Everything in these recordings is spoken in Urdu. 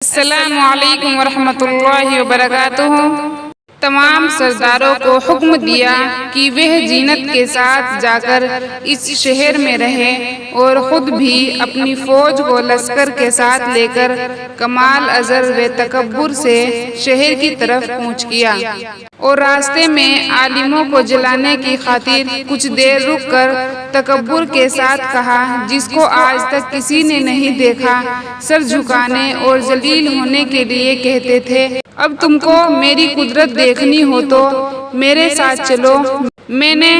السلام علیکم ورحمۃ اللہ وبرکاتہ۔ تمام سرداروں کو حکم دیا کہ وہ زینت کے ساتھ جا کر اس شہر میں رہے اور خود بھی اپنی فوج کو لشکر کے ساتھ لے کر کمال ازر و تکبر سے شہر کی طرف کوچ کیا، اور راستے میں عالموں کو جلانے کی خاطر کچھ دیر رک کر تکبر کے ساتھ کہا، جس کو آج تک کسی نے نہیں دیکھا، سر جھکانے اور ذلیل ہونے کے لیے کہتے تھے، اب تم کو میری قدرت دیکھنی ہو تو میرے ساتھ چلو، میں نے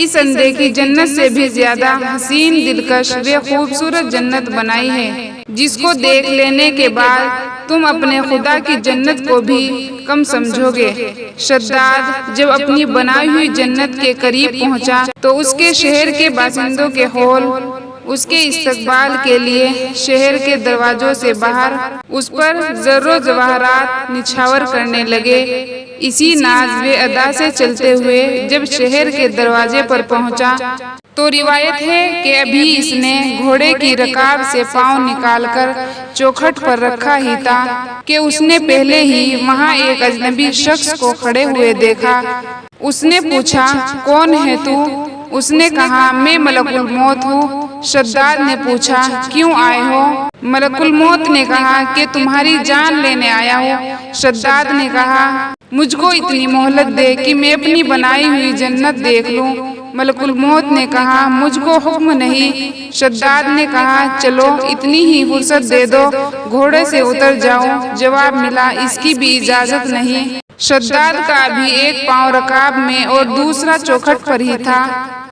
اس اندیکھی جنت سے بھی زیادہ حسین، دلکش و خوبصورت جنت بنائی ہے، جس کو دیکھ لینے کے بعد تم اپنے خدا کی جنت کو بھی کم سمجھو گے۔ شداد جب اپنی بنائی ہوئی جنت کے قریب پہنچا تو اس کے شہر کے باشندوں کے ہول اس کے استقبال کے لیے شہر کے دروازوں سے باہر اس پر زر و جواہرات نچھاور کرنے لگے۔ اسی ناز و ادا سے چلتے ہوئے جب شہر کے دروازے پر پہنچا تو روایت ہے کہ ابھی اس نے گھوڑے کی رکاب سے پاؤں نکال کر چوکھٹ پر رکھا ہی تھا کہ اس نے پہلے ہی وہاں ایک اجنبی شخص کو کھڑے ہوئے دیکھا۔ اس نے پوچھا، کون ہے تو؟ اس نے کہا، میں ملک الموت ہوں۔ شداد نے پوچھا، کیوں آئے ہو؟ ملک الموت نے کہا کہ تمہاری جان لینے آیا ہوں۔ شداد نے کہا، مجھ کو اتنی مہلت دے کہ میں اپنی بنائی ہوئی جنت دیکھ لوں۔ ملک الموت نے کہا، مجھ کو حکم نہیں۔ شداد نے کہا، چلو اتنی ہی فرصت دے دو، گھوڑے سے اتر جاؤ۔ جواب ملا، اس کی بھی اجازت نہیں۔ شداد کا ابھی ایک پاؤں رکاب میں اور دوسرا چوکھٹ پر ہی تھا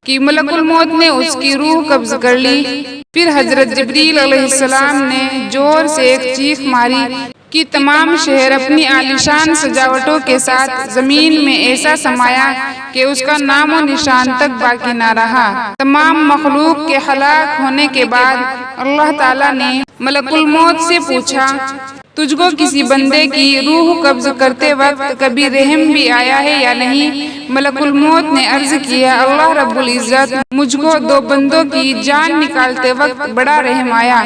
کہ ملک الموت نے اس کی روح قبض کر لی۔ پھر حضرت جبریل علیہ السلام نے زور سے ایک چیخ ماری کہ تمام شہر اپنی عالیشان سجاوٹوں کے ساتھ زمین میں ایسا سمایا کہ اس کا نام و نشان تک باقی نہ رہا۔ تمام مخلوق کے ہلاک ہونے کے بعد اللہ تعالیٰ نے ملک الموت سے پوچھا، تجھ کو کسی بندے کی روح قبض کرتے وقت کبھی رحم بھی آیا ہے یا نہیں؟ ملک الموت نے عرض کیا، اللہ رب العزت، مجھ کو دو بندوں کی جان نکالتے وقت بڑا رحم آیا،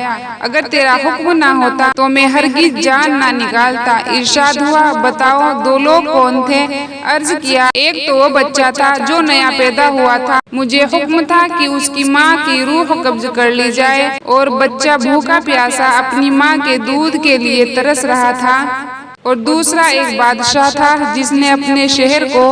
اگر تیرا حکم نہ ہوتا تو میں ہرگز جان نہ نکالتا۔ ارشاد ہوا، بتاؤ دو لوگ کون تھے؟ عرض کیا، ایک تو وہ بچہ تھا جو نیا پیدا ہوا تھا، مجھے حکم تھا کہ اس کی ماں کی روح قبض کر لی جائے، اور بچہ بھوکا پیاسا اپنی ماں کے دودھ کے لیے ترس رہا تھا، اور دوسرا ایک بادشاہ تھا جس نے اپنے شہر کو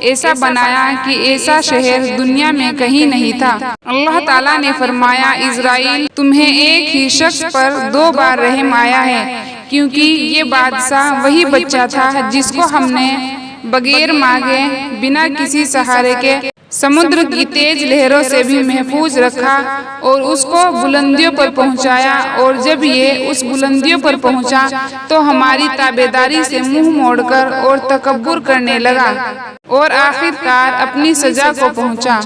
ایسا بنایا کہ ایسا شہر دنیا میں کہیں نہیں تھا۔ اللہ تعالیٰ نے فرمایا، اسرائیل، تمہیں ایک ہی شخص پر دو بار رحم آیا ہے، کیونکہ یہ بادشاہ وہی بچہ تھا جس کو ہم نے بغیر مانگے، بنا کسی سہارے کے سمندر کی تیز لہروں سے بھی محفوظ رکھا اور اس کو بلندیوں پر پہنچایا، اور جب یہ اس بلندیوں پر پہنچا تو ہماری تابعداری سے منہ موڑ کر اور تکبر کرنے لگا، اور آخر کار اپنی سزا کو پہنچا۔